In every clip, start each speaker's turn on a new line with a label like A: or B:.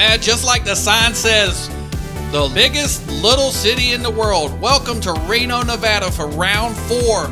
A: Just like the sign says, the biggest little city in the world. Welcome to Reno, Nevada for round 4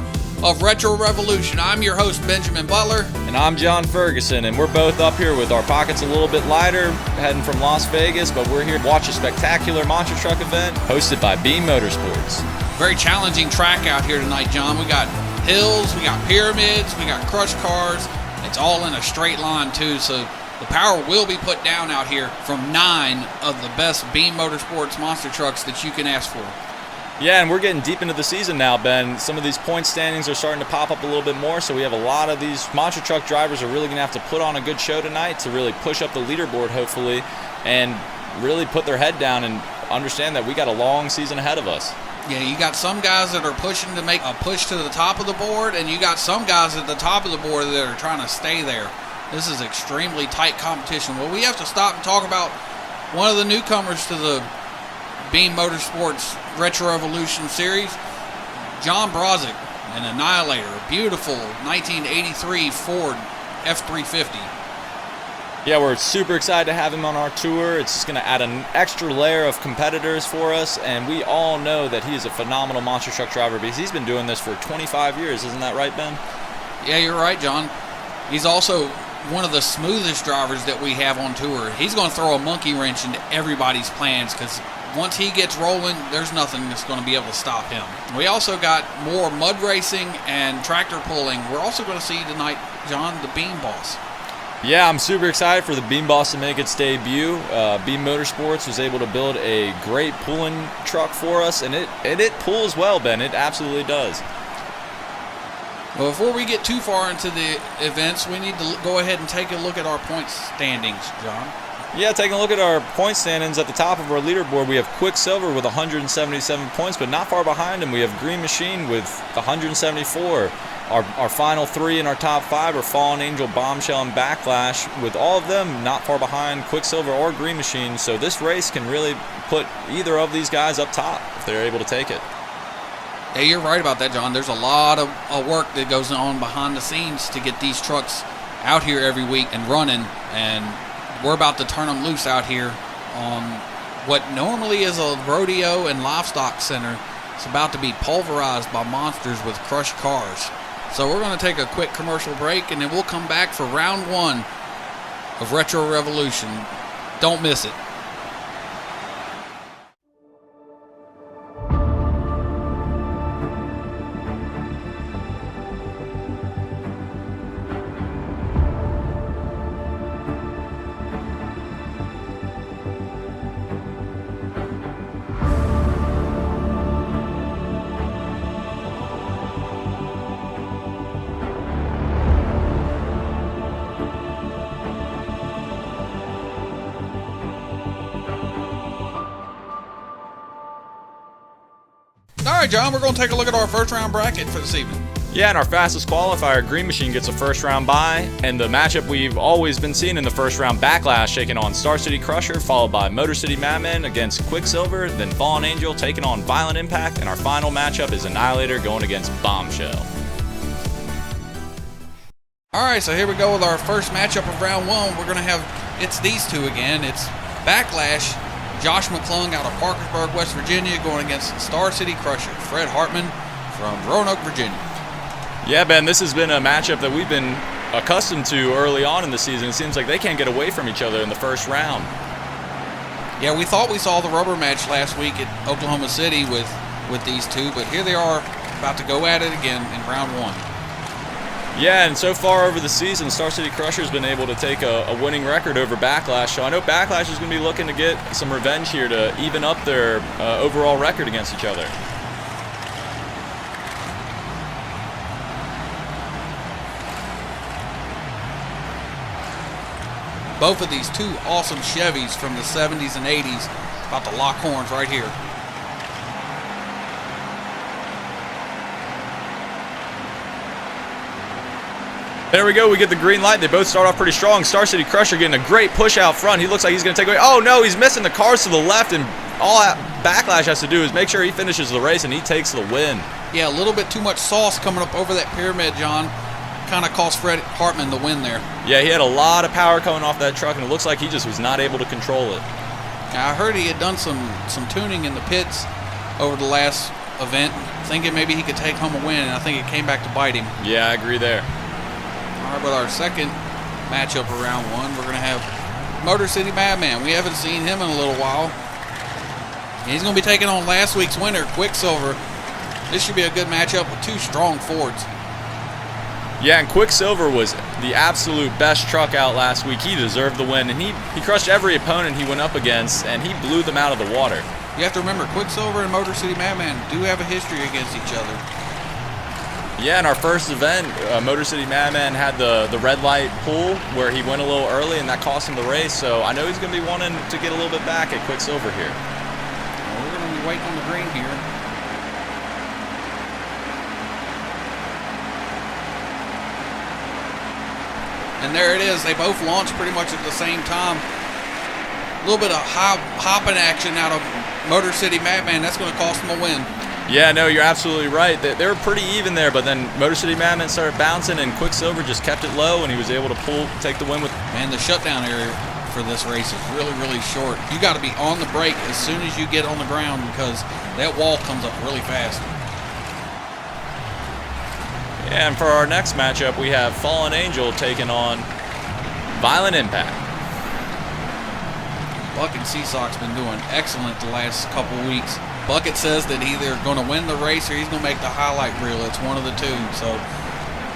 A: of Retro Revolution. I'm your host, Benjamin Butler.
B: And I'm John Ferguson, and we're both up here with our pockets a little bit lighter, heading from Las Vegas, but we're here to watch a spectacular monster truck event hosted by Beam Motorsports.
A: Very challenging track out here tonight, John. We got hills, we got pyramids, we got crush cars. It's all in a straight line, too, so the power will be put down out here from 9 of the best Beam Motorsports monster trucks that you can ask for.
B: Yeah, and we're getting deep into the season now, Ben. Some of these point standings are starting to pop up a little bit more, so we have a lot of these monster truck drivers are really going to have to put on a good show tonight to really push up the leaderboard, hopefully, and really put their head down and understand that we got a long season ahead of us.
A: Yeah, you got some guys that are pushing to make a push to the top of the board, and you got some guys at the top of the board that are trying to stay there. This is extremely tight competition. Well, we have to stop and talk about one of the newcomers to the Beam Motorsports Retro Evolution Series, John Brozick, an Annihilator, a beautiful 1983 Ford F350.
B: Yeah, we're super excited to have him on our tour. It's just going to add an extra layer of competitors for us, and we all know that he is a phenomenal monster truck driver because he's been doing this for 25 years. Isn't that right, Ben?
A: Yeah, you're right, John. He's also one of the smoothest drivers that we have on tour. He's going to throw a monkey wrench into everybody's plans because once he gets rolling, there's nothing that's going to be able to stop him. We also got more mud racing and tractor pulling. We're also going to see tonight, John, the Beam Boss.
B: Yeah, I'm super excited for the Beam Boss to make its debut. Beam Motorsports was able to build a great pulling truck for us, and it pulls well, Ben. It absolutely does.
A: Well, before we get too far into the events, we need to go ahead and take a look at our point standings, John.
B: Yeah, taking a look at our point standings at the top of our leaderboard, we have Quicksilver with 177 points, but not far behind him, we have Green Machine with 174. Our final 3 in our top 5 are Fallen Angel, Bombshell, and Backlash, with all of them not far behind Quicksilver or Green Machine, so this race can really put either of these guys up top if they're able to take it.
A: Yeah, you're right about that, John. There's a lot of work that goes on behind the scenes to get these trucks out here every week and running, and we're about to turn them loose out here on what normally is a rodeo and livestock center. It's about to be pulverized by monsters with crushed cars. So we're going to take a quick commercial break, and then we'll come back for round 1 of Retro Revolution. Don't miss it. All right, John, we're going to take a look at our first round bracket for this evening.
B: Yeah, and our fastest qualifier, Green Machine, gets a first round bye, and the matchup we've always been seeing in the first round, Backlash taking on Star City Crusher, followed by Motor City Madman against Quicksilver, then Fallen Angel taking on Violent Impact, and our final matchup is Annihilator going against Bombshell.
A: All right, so here we go with our first matchup of round 1. We're going to have, it's these two again. It's Backlash, Josh McClung out of Parkersburg, West Virginia, going against Star City Crusher, Fred Hartman from Roanoke, Virginia.
B: Yeah, Ben, this has been a matchup that we've been accustomed to early on in the season. It seems like they can't get away from each other in the first round.
A: Yeah, we thought we saw the rubber match last week at Oklahoma City with these two, but here they are about to go at it again in round 1.
B: Yeah, and so far over the season, Star City Crusher's been able to take a winning record over Backlash, so I know Backlash is going to be looking to get some revenge here to even up their overall record against each other.
A: Both of these two awesome Chevys from the 70s and 80s about to lock horns right here.
B: There we go, we get the green light. They both start off pretty strong. Star City Crusher getting a great push out front. He looks like he's going to take away. Oh no, he's missing the cars to the left, and all Backlash has to do is make sure he finishes the race and he takes the win.
A: Yeah, a little bit too much sauce coming up over that pyramid, John. kind of cost Fred Hartman the win there.
B: Yeah, he had a lot of power coming off that truck, and it looks like he just was not able to control it.
A: Now, I heard he had done some tuning in the pits over the last event, thinking maybe he could take home a win, and I think it came back to bite him.
B: Yeah, I agree there.
A: All right, with our second matchup of round one, we're going to have Motor City Madman. We haven't seen him in a little while. He's going to be taking on last week's winner, Quicksilver. This should be a good matchup with two strong Fords.
B: Yeah, and Quicksilver was the absolute best truck out last week. He deserved the win, and he crushed every opponent he went up against, and he blew them out of the water.
A: You have to remember, Quicksilver and Motor City Madman do have a history against each other.
B: Yeah, in our first event, Motor City Madman had the red light pull where he went a little early, and that cost him the race. So I know he's going to be wanting to get a little bit back at Quicksilver here.
A: Well, we're going to be waiting on the green here. And there it is. They both launched pretty much at the same time. A little bit of hopping action out of Motor City Madman. That's going to cost them a win.
B: Yeah, no, you're absolutely right. They were pretty even there, but then Motor City Madman started bouncing, and Quicksilver just kept it low, and he was able to take the win with.
A: Man, the shutdown area for this race is really, really short. You got to be on the brake as soon as you get on the ground because that wall comes up really fast.
B: And for our next matchup, we have Fallen Angel taking on Violent Impact.
A: Bucket Seasock's been doing excellent the last couple weeks. Bucket says that he's either going to win the race or he's going to make the highlight reel. It's one of the two. So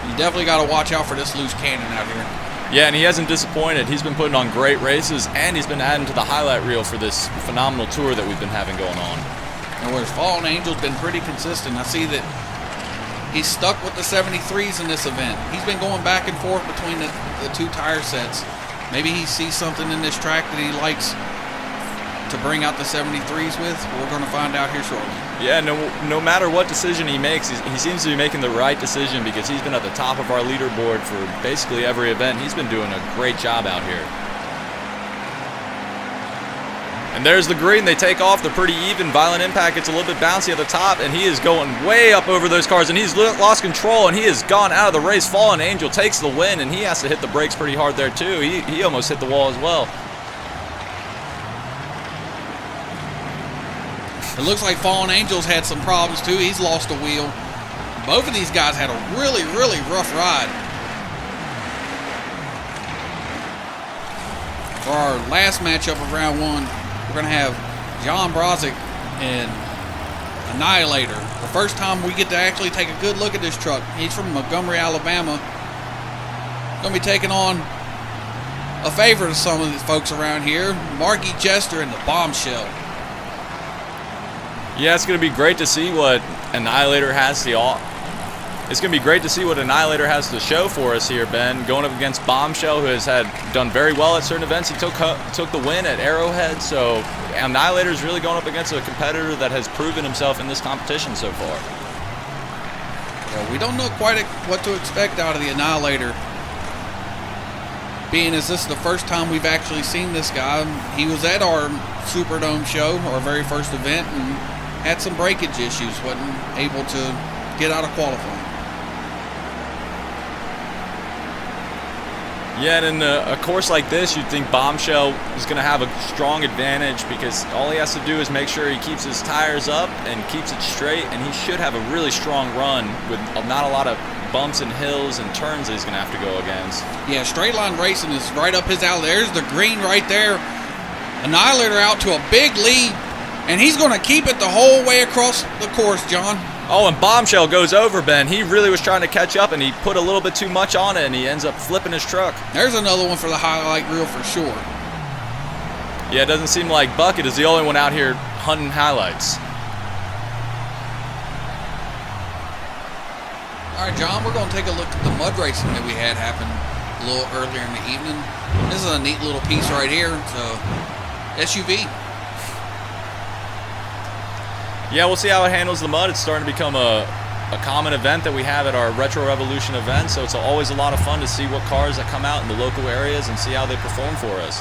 A: you definitely got to watch out for this loose cannon out here.
B: Yeah, and he hasn't disappointed. He's been putting on great races, and he's been adding to the highlight reel for this phenomenal tour that we've been having going on.
A: And whereas Fallen Angel's been pretty consistent. I see that he's stuck with the 73s in this event. He's been going back and forth between the two tire sets. Maybe he sees something in this track that he likes to bring out the 73s with. We're going to find out here shortly.
B: Yeah, no matter what decision he makes, he seems to be making the right decision because he's been at the top of our leaderboard for basically every event. He's been doing a great job out here. And there's the green. They take off. They're pretty even. Violent Impact gets a little bit bouncy at the top, and he is going way up over those cars, and he's lost control, and he has gone out of the race. Fallen Angel takes the win, and he has to hit the brakes pretty hard there, too. He almost hit the wall as well.
A: It looks like Fallen Angel's had some problems, too. He's lost a wheel. Both of these guys had a really, really rough ride. For our last matchup of round one, we're going to have John Brozick and Annihilator. The first time we get to actually take a good look at this truck. He's from Montgomery, Alabama. Going to be taking on a favorite of some of these folks around here, Marky Jester and the Bombshell.
B: Yeah, it's going to be great to see what Annihilator has to It's going to be great to see what Annihilator has to show for us here, Ben. Going up against Bombshell, who has done very well at certain events. He took the win at Arrowhead, so Annihilator is really going up against a competitor that has proven himself in this competition so far.
A: Well, we don't know quite what to expect out of the Annihilator. Being as this is the first time we've actually seen this guy. He was at our Superdome show, our very first event, and had some breakage issues. Wasn't able to get out of qualifying.
B: Yeah, and in a course like this, you'd think Bombshell is going to have a strong advantage because all he has to do is make sure he keeps his tires up and keeps it straight, and he should have a really strong run with not a lot of bumps and hills and turns that he's going to have to go against. Yeah, straight line racing is right up his alley. There's the green right there. Annihilator out to a big lead, and he's going to keep it the whole way across the course, John. Oh, and Bombshell goes over, Ben. He really was trying to catch up, and he put a little bit too much on it, and he ends up flipping his truck. There's another one for the highlight reel for sure. Yeah, it doesn't seem like Bucket is the only one out here hunting highlights. All right, John, we're going to take a look at the mud racing that we had happen a little earlier in the evening. This is a neat little piece right here. It's a SUV. Yeah, we'll see how it handles the mud. It's starting to become a common event that we have at our Retro Revolution event, so it's always a lot of fun to see what cars that come out in the local areas and see how they perform for us.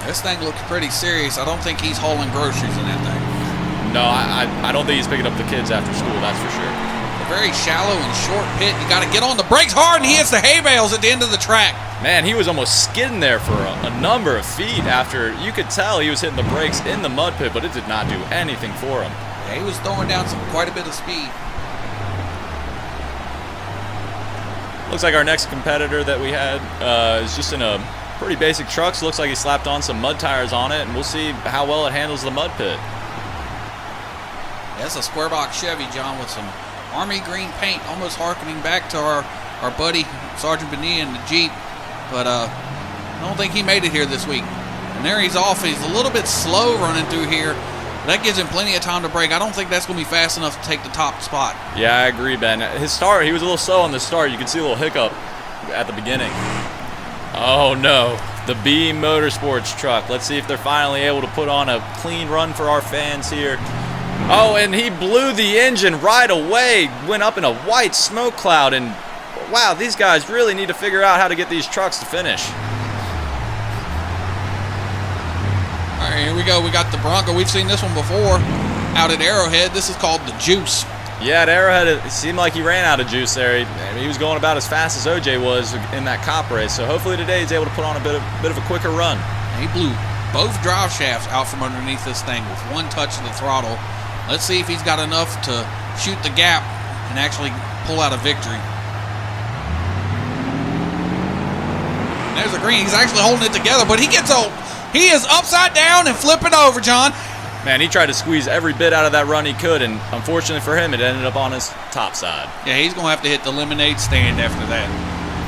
B: This thing looks pretty serious. I don't think he's hauling groceries in that thing. No, I don't think he's picking up the kids after school, that's for sure.
A: A very shallow and short pit. You got to get on the brakes hard, and he hits the hay bales at the end of the track.
B: Man, he was almost skidding there for a number of feet after you could tell he was hitting the brakes in the mud pit, but it did not do anything for him.
A: Yeah, he was throwing down quite a bit of speed.
B: Looks like our next competitor that we had is just in a pretty basic truck. So looks like he slapped on some mud tires on it, and we'll see how well it handles the mud pit.
A: That's a square box Chevy, John, with some army green paint, almost harkening back to our buddy Sergeant Bonilla in the Jeep. But I don't think he made it here this week. And there he's off. He's a little bit slow running through here. That gives him plenty of time to brake. I don't think that's going to be fast enough to take the top spot.
B: Yeah, I agree, Ben. His start, he was a little slow on the start. You can see a little hiccup at the beginning. Oh, no. The Beam Motorsports truck. Let's see if they're finally able to put on a clean run for our fans here. Oh, and he blew the engine right away. Went up in a white smoke cloud. And, wow, these guys really need to figure out how to get these trucks to finish.
A: All right, here we go. We got the Bronco. We've seen this one before out at Arrowhead. This is called the Juice.
B: Yeah, at Arrowhead, it seemed like he ran out of juice there. He was going about as fast as OJ was in that cop race. So hopefully today he's able to put on a bit of a quicker run.
A: He blew both drive shafts out from underneath this thing with one touch of the throttle. Let's see if he's got enough to shoot the gap and actually pull out a victory. There's the green. He's actually holding it together, but he is upside down and flipping over, John.
B: Man, he tried to squeeze every bit out of that run he could, and unfortunately for him, it ended up on his top side.
A: Yeah, he's going to have to hit the lemonade stand after that.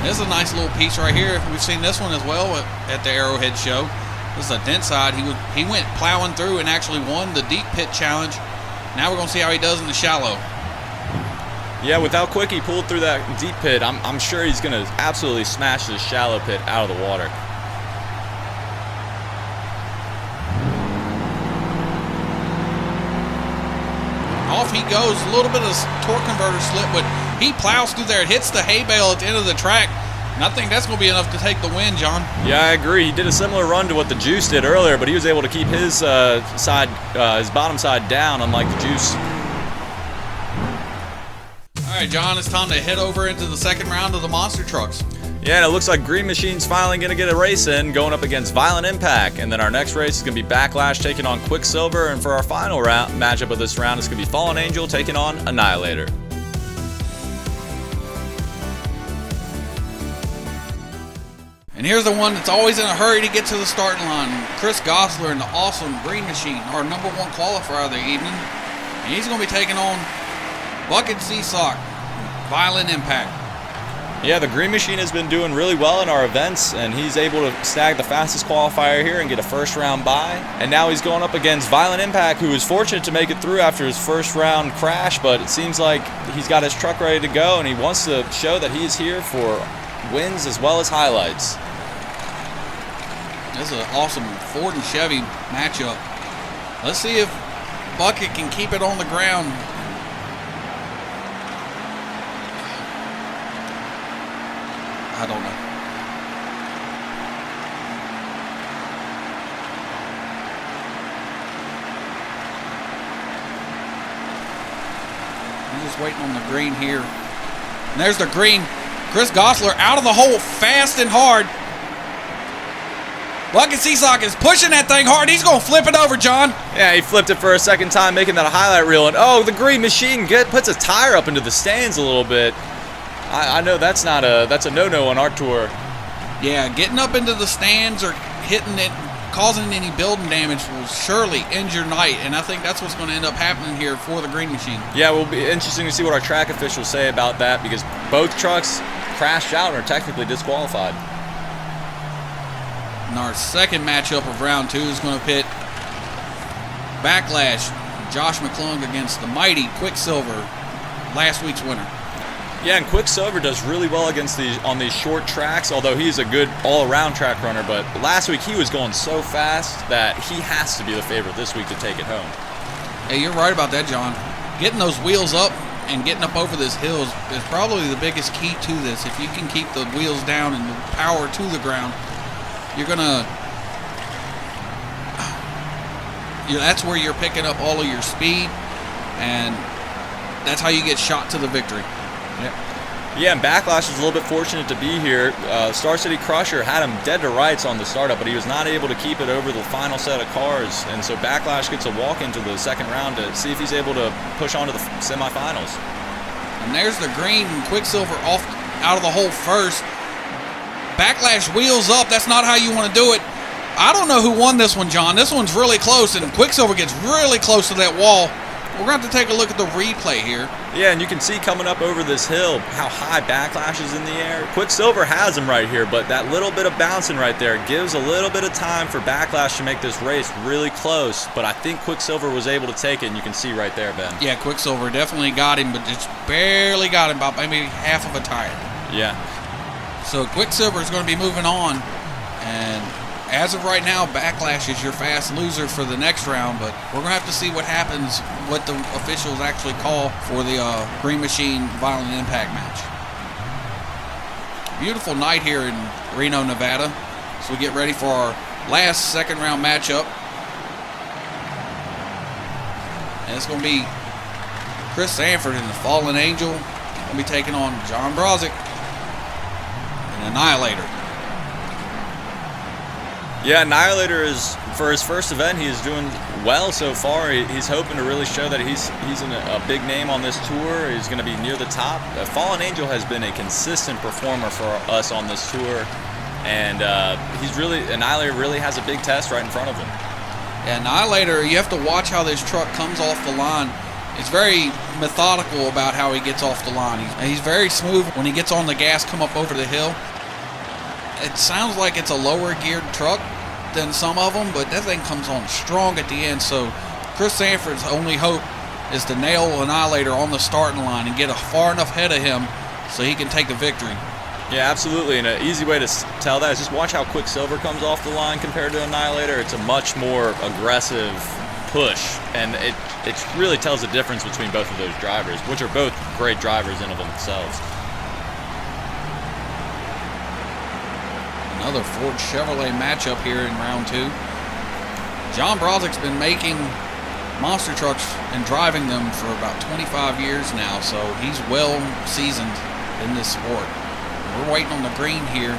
A: This is a nice little piece right here. We've seen this one as well at the Arrowhead show. This is a dent side. He went plowing through and actually won the deep pit challenge. Now we're going to see how he does in the shallow.
B: Yeah, with how quick he pulled through that deep pit, I'm sure he's going to absolutely smash this shallow pit out of the water.
A: Off he goes, a little bit of torque converter slip, but he plows through there. It hits the hay bale at the end of the track, and I think that's going to be enough to take the win, John.
B: Yeah, I agree. He did a similar run to what the Juice did earlier, but he was able to keep his his bottom side down, unlike the Juice.
A: All right, John, it's time to head over into the second round of the monster trucks.
B: Yeah, and it looks like Green Machine's finally going to get a race in, going up against Violent Impact. And then our next race is going to be Backlash taking on Quicksilver. And for our final matchup of this round, it's going to be Fallen Angel taking on Annihilator.
A: And here's the one that's always in a hurry to get to the starting line. Chris Gosler and the awesome Green Machine, our #1 qualifier of the evening. And he's going to be taking on Bucket Seasock, Violent Impact.
B: Yeah, the Green Machine has been doing really well in our events, and he's able to snag the fastest qualifier here and get a first round bye. And now he's going up against Violent Impact, who was fortunate to make it through after his first round crash, but it seems like he's got his truck ready to go, and he wants to show that he's here for wins as well as highlights.
A: This is an awesome Ford and Chevy matchup. Let's see if Bucket can keep it on the ground. I don't know. I'm just waiting on the green here. And there's the green. Chris Gosler out of the hole fast and hard. Bucket Seasock is pushing that thing hard. He's going to flip it over, John.
B: Yeah, he flipped it for a second time, making that a highlight reel. And oh, the Green Machine puts a tire up into the stands a little bit. I know that's a no-no on our tour.
A: Yeah, getting up into the stands or hitting it, causing any building damage will surely injure Knight, and I think that's what's going to end up happening here for the Green Machine.
B: Yeah, it will be interesting to see what our track officials say about that, because both trucks crashed out and are technically disqualified.
A: And our second matchup of round 2 is going to pit Backlash, Josh McClung against the mighty Quicksilver, last week's winner.
B: Yeah, and Quicksilver does really well on these short tracks, although he's a good all-around track runner. But last week he was going so fast that he has to be the favorite this week to take it home.
A: Hey, you're right about that, John. Getting those wheels up and getting up over this hill is probably the biggest key to this. If you can keep the wheels down and the power to the ground, you're going to That's where you're picking up all of your speed, and that's how you get shot to the victory.
B: Yeah, and Backlash is a little bit fortunate to be here. Star City Crusher had him dead to rights on the startup, but he was not able to keep it over the final set of cars, and so Backlash gets a walk into the second round to see if he's able to push on to the semifinals.
A: And there's the green, and Quicksilver off out of the hole first. Backlash wheels up. That's not how you want to do it. I don't know who won this one, John. This one's really close, and Quicksilver gets really close to that wall. We're going to have to take a look at the replay here.
B: Yeah, and you can see coming up over this hill how high Backlash is in the air. Quicksilver has him right here, but that little bit of bouncing right there gives a little bit of time for Backlash to make this race really close. But I think Quicksilver was able to take it, and you can see right there, Ben.
A: Yeah, Quicksilver definitely got him, but just barely got him, about maybe half of a tire.
B: Yeah.
A: So Quicksilver is going to be moving on, and as of right now, Backlash is your fast loser for the next round, but we're going to have to see what happens, what the officials actually call for the Green Machine Violent Impact match. Beautiful night here in Reno, Nevada. So we get ready for our last second round matchup. And it's going to be Chris Sanford and the Fallen Angel. Going to be taking on John Brozick and Annihilator.
B: Yeah, Annihilator is, for his first event, he is doing well so far. He's hoping to really show that he's a big name on this tour. He's going to be near the top. Fallen Angel has been a consistent performer for us on this tour, and Annihilator really has a big test right in front of him.
A: Yeah, Annihilator, you have to watch how this truck comes off the line. It's very methodical about how he gets off the line. He's very smooth when he gets on the gas, come up over the hill. It sounds like it's a lower geared truck than some of them, but that thing comes on strong at the end. So Chris Sanford's only hope is to nail Annihilator on the starting line and get far enough ahead of him so he can take the victory.
B: Yeah, absolutely. And an easy way to tell that is just watch how Quicksilver comes off the line compared to Annihilator. It's a much more aggressive push, and it really tells the difference between both of those drivers, which are both great drivers in of themselves.
A: Another Ford Chevrolet matchup here in round 2. John Brozick's been making monster trucks and driving them for about 25 years now, so he's well seasoned in this sport. We're waiting on the green here.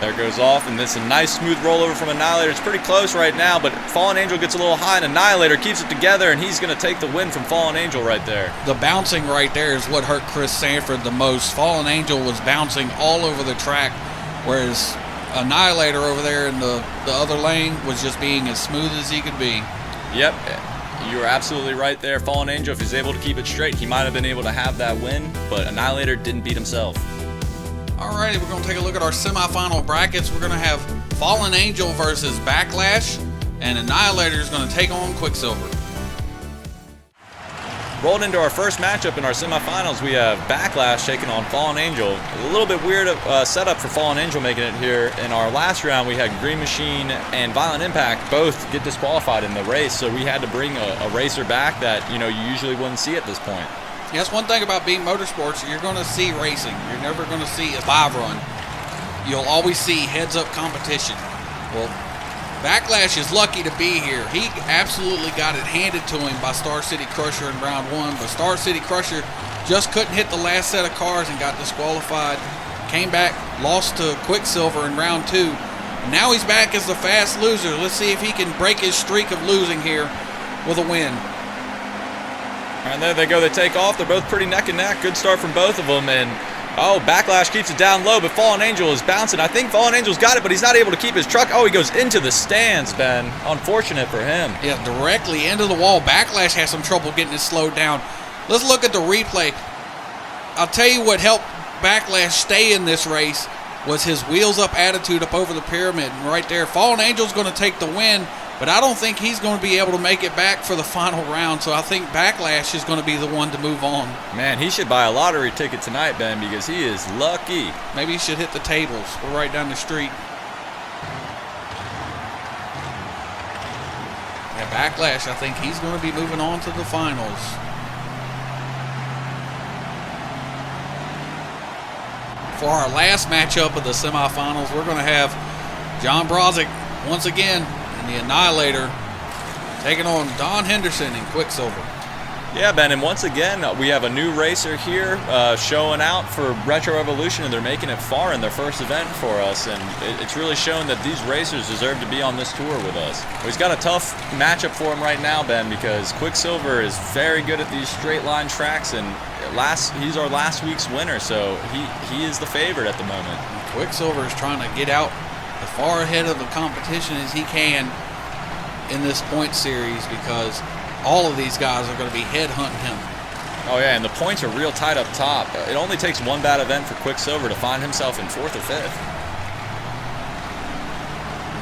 B: There goes off, and this is a nice smooth rollover from Annihilator. It's pretty close right now, but Fallen Angel gets a little high, and Annihilator keeps it together, and he's going to take the win from Fallen Angel right there.
A: The bouncing right there is what hurt Chris Sanford the most. Fallen Angel was bouncing all over the track, whereas Annihilator over there in the other lane was just being as smooth as he could be.
B: Yep, you were absolutely right there. Fallen Angel, if he's able to keep it straight, he might have been able to have that win, but Annihilator didn't beat himself.
A: Alrighty, we're going to take a look at our semifinal brackets. We're going to have Fallen Angel versus Backlash, and Annihilator is going to take on Quicksilver.
B: Rolled into our first matchup in our semifinals, we have Backlash taking on Fallen Angel. A little bit weird setup for Fallen Angel making it here. In our last round, we had Green Machine and Violent Impact both get disqualified in the race, so we had to bring a racer back that you usually wouldn't see at this point.
A: Yes, one thing about Beam Motorsports, you're going to see racing. You're never going to see a live run. You'll always see heads-up competition. Well, Backlash is lucky to be here. He absolutely got it handed to him by Star City Crusher in round 1, but Star City Crusher just couldn't hit the last set of cars and got disqualified. Came back, lost to Quicksilver in round 2. Now he's back as the fast loser. Let's see if he can break his streak of losing here with a win.
B: And there they go, they take off. They're both pretty neck and neck. Good start from both of them. And Backlash keeps it down low, but Fallen Angel is bouncing. I think Fallen Angel's got it, but he's not able to keep his truck. He goes into the stands, Ben. Unfortunate for him.
A: Yeah, directly into the wall. Backlash has some trouble getting it slowed down. Let's look at the replay. I'll tell you what helped Backlash stay in this race was his wheels up attitude up over the pyramid. And right there, Fallen Angel's going to take the win, but I don't think he's going to be able to make it back for the final round, so I think Backlash is going to be the one to move on.
B: Man, he should buy a lottery ticket tonight, Ben, because he is lucky.
A: Maybe he should hit the tables. We're right down the street. Yeah, Backlash, I think he's going to be moving on to the finals. For our last matchup of the semifinals, we're going to have John Brozick once again. And the Annihilator taking on Don Henderson and Quicksilver.
B: Yeah, Ben, and once again, we have a new racer here showing out for Retro Evolution, and they're making it far in their first event for us, and it's really shown that these racers deserve to be on this tour with us. He's got a tough matchup for him right now, Ben, because Quicksilver is very good at these straight line tracks, and he's our last week's winner, so he is the favorite at the moment.
A: Quicksilver is trying to get out as far ahead of the competition as he can in this point series, because all of these guys are going to be headhunting him.
B: Oh yeah, and the points are real tight up top. It only takes one bad event for Quicksilver to find himself in 4th or 5th.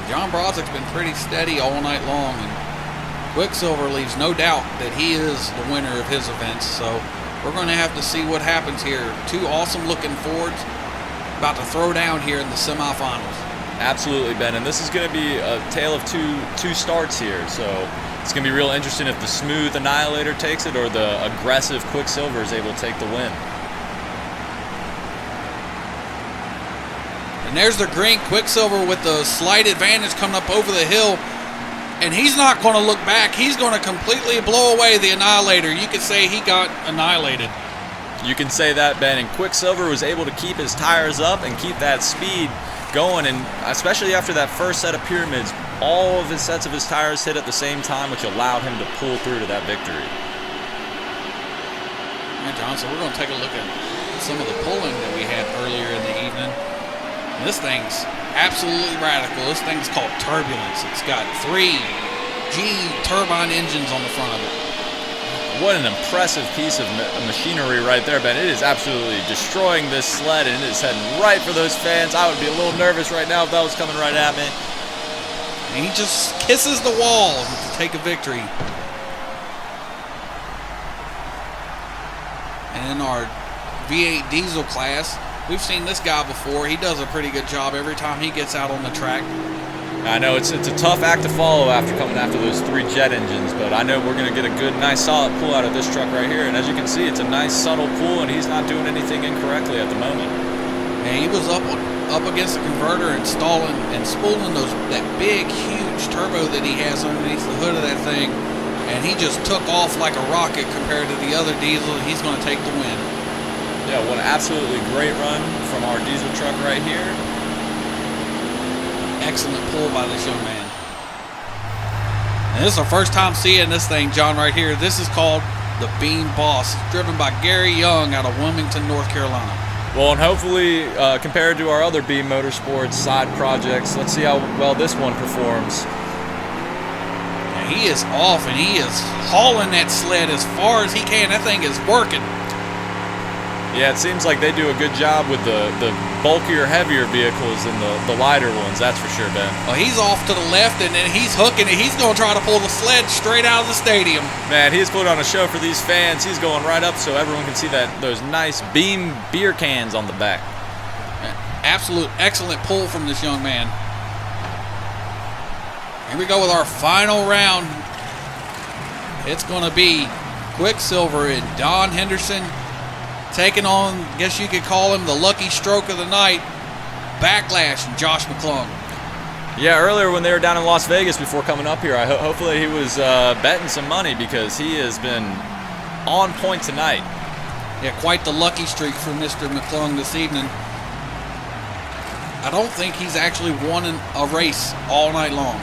A: John Brodzik has been pretty steady all night long, and Quicksilver leaves no doubt that he is the winner of his events, so we're going to have to see what happens here. Two awesome looking Fords about to throw down here in the semifinals.
B: Absolutely, Ben, and this is going to be a tale of two starts here, so it's going to be real interesting if the smooth Annihilator takes it or the aggressive Quicksilver is able to take the win.
A: And there's the green Quicksilver with the slight advantage coming up over the hill, and he's not going to look back. He's going to completely blow away the Annihilator. You could say he got annihilated.
B: You can say that, Ben, and Quicksilver was able to keep his tires up and keep that speed going, and especially after that first set of pyramids, all of his sets of his tires hit at the same time, which allowed him to pull through to that victory.
A: Yeah, John, so we're going to take a look at some of the pulling that we had earlier in the evening. And this thing's absolutely radical. This thing's called Turbulence. It's got 3 G turbine engines on the front of it.
B: What an impressive piece of machinery right there, Ben. It is absolutely destroying this sled, and it is heading right for those fans. I would be a little nervous right now if that was coming right at me.
A: And he just kisses the wall to take a victory. And in our V8 diesel class, we've seen this guy before. He does a pretty good job every time he gets out on the track.
B: I know it's a tough act to follow after coming after those 3 jet engines, but I know we're going to get a good, nice, solid pull out of this truck right here. And as you can see, it's a nice, subtle pull, and he's not doing anything incorrectly at the moment.
A: And he was up against the converter and stalling and spooling that big, huge turbo that he has underneath the hood of that thing, and he just took off like a rocket compared to the other diesel. He's going to take the win.
B: Yeah, what an absolutely great run from our diesel truck right here.
A: Excellent pull by this young man. And this is our first time seeing this thing, John, right here. This is called the Beam Boss, driven by Gary Young out of Wilmington, North Carolina.
B: Well, and hopefully, compared to our other Beam Motorsports side projects, let's see how well this one performs.
A: Now, he is off, and he is hauling that sled as far as he can. That thing is working.
B: Yeah, it seems like they do a good job with the bulkier, heavier vehicles than the lighter ones, that's for sure, Ben.
A: Well, he's off to the left, and then he's hooking it. He's going to try to pull the sled straight out of the stadium.
B: Man, he's put on a show for these fans. He's going right up so everyone can see those nice Beam beer cans on the back.
A: Absolute excellent pull from this young man. Here we go with our final round. It's going to be Quicksilver and Don Henderson taking on, I guess you could call him the lucky stroke of the night, Backlash and Josh McClung.
B: Yeah, earlier when they were down in Las Vegas before coming up here, hopefully he was betting some money because he has been on point tonight.
A: Yeah, quite the lucky streak for Mr. McClung this evening. I don't think he's actually won a race all night long.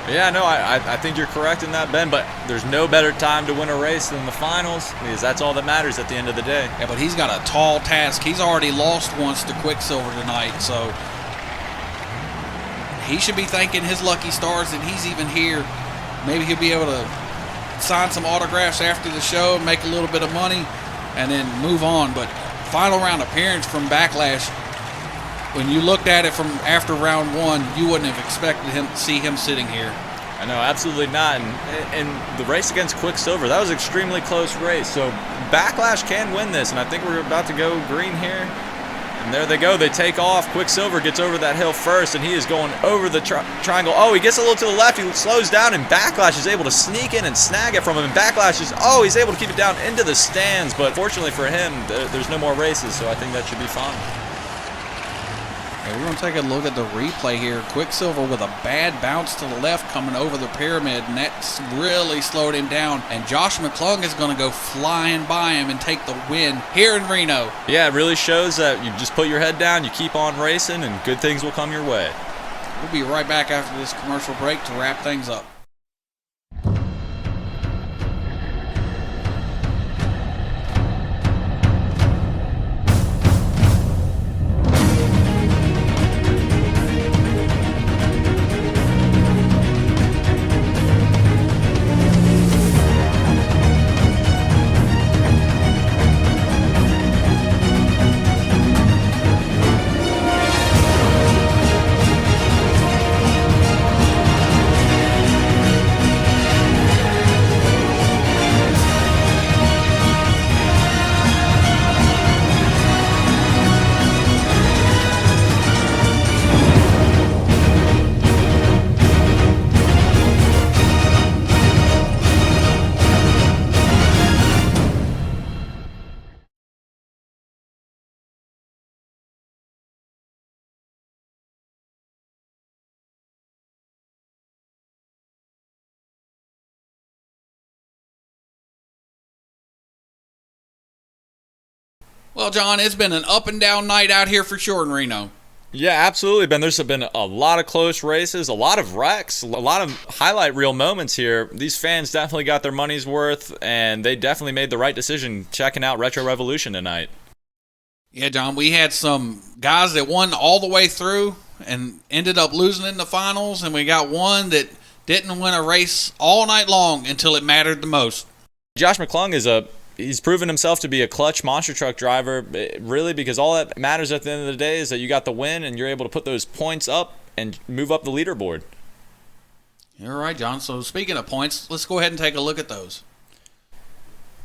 B: Yeah, no, I think you're correct in that, Ben, but there's no better time to win a race than the finals because that's all that matters at the end of the day.
A: Yeah, but he's got a tall task. He's already lost once to Quicksilver tonight, so he should be thanking his lucky stars that he's even here. Maybe he'll be able to sign some autographs after the show, make a little bit of money, and then move on. But final round appearance from Backlash, when you looked at it from after round 1, you wouldn't have expected to see him sitting here.
B: I know, absolutely not. And the race against Quicksilver, that was an extremely close race. So Backlash can win this, and I think we're about to go green here. And there they go. They take off. Quicksilver gets over that hill first, and he is going over the triangle. Oh, he gets a little to the left. He slows down, and Backlash is able to sneak in and snag it from him. And Backlash is, he's able to keep it down into the stands. But fortunately for him, there's no more races, so I think that should be fine.
A: Yeah, we're going to take a look at the replay here. Quicksilver with a bad bounce to the left coming over the pyramid, and that's really slowed him down. And Josh McClung is going to go flying by him and take the win here in Reno.
B: Yeah, it really shows that you just put your head down, you keep on racing, and good things will come your way.
A: We'll be right back after this commercial break to wrap things up. Well, John, it's been an up and down night out here for sure in Reno.
B: Yeah, absolutely, Ben. There's been a lot of close races, a lot of wrecks, a lot of highlight reel moments here. These fans definitely got their money's worth, and they definitely made the right decision checking out Retro Revolution tonight.
A: Yeah, John, we had some guys that won all the way through and ended up losing in the finals, and we got one that didn't win a race all night long until it mattered the most.
B: Josh McClung he's proven himself to be a clutch monster truck driver, really, because all that matters at the end of the day is that you got the win and you're able to put those points up and move up the leaderboard.
A: You're right, John. So speaking of points, let's go ahead and take a look at those.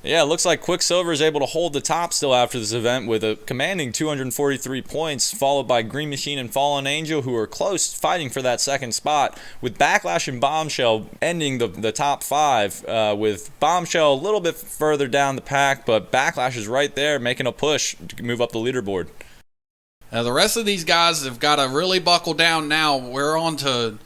B: Yeah, it looks like Quicksilver is able to hold the top still after this event with a commanding 243 points, followed by Green Machine and Fallen Angel, who are close fighting for that second spot, with Backlash and Bombshell ending the top five, with Bombshell a little bit further down the pack, but Backlash is right there making a push to move up the leaderboard.
A: Now, the rest of these guys have got to really buckle down now. We're on to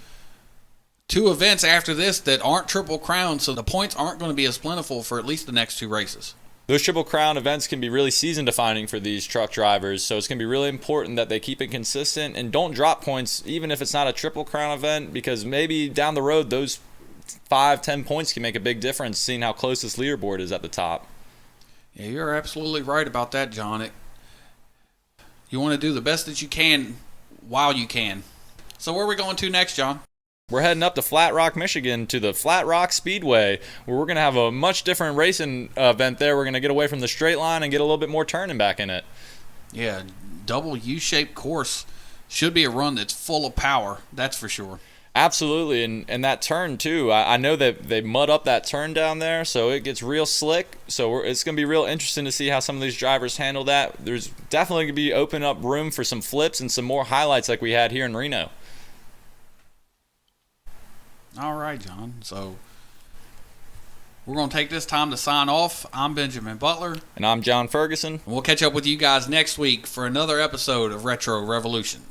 A: two events after this that aren't Triple Crown, so the points aren't going to be as plentiful for at least the next two races.
B: Those Triple Crown events can be really season defining for these truck drivers, so it's going to be really important that they keep it consistent and don't drop points even if it's not a Triple Crown event, because maybe down the road those 5-10 points can make a big difference seeing how close this leaderboard is at the top.
A: Yeah, you're absolutely right about that, John. You want to do the best that you can while you can. So where are we going to next, John?
B: We're heading up to Flat Rock, Michigan to the Flat Rock Speedway, where we're going to have a much different racing event there. We're going to get away from the straight line and get a little bit more turning back in it.
A: Yeah, double U-shaped course. Should be a run that's full of power, that's for sure.
B: Absolutely, and that turn too. I know that they mud up that turn down there, so it gets real slick. So it's going to be real interesting to see how some of these drivers handle that. There's definitely going to be open up room for some flips and some more highlights like we had here in Reno.
A: All right, John. So we're going to take this time to sign off. I'm Benjamin Butler.
B: And I'm John Ferguson.
A: And we'll catch up with you guys next week for another episode of Retro Revolution.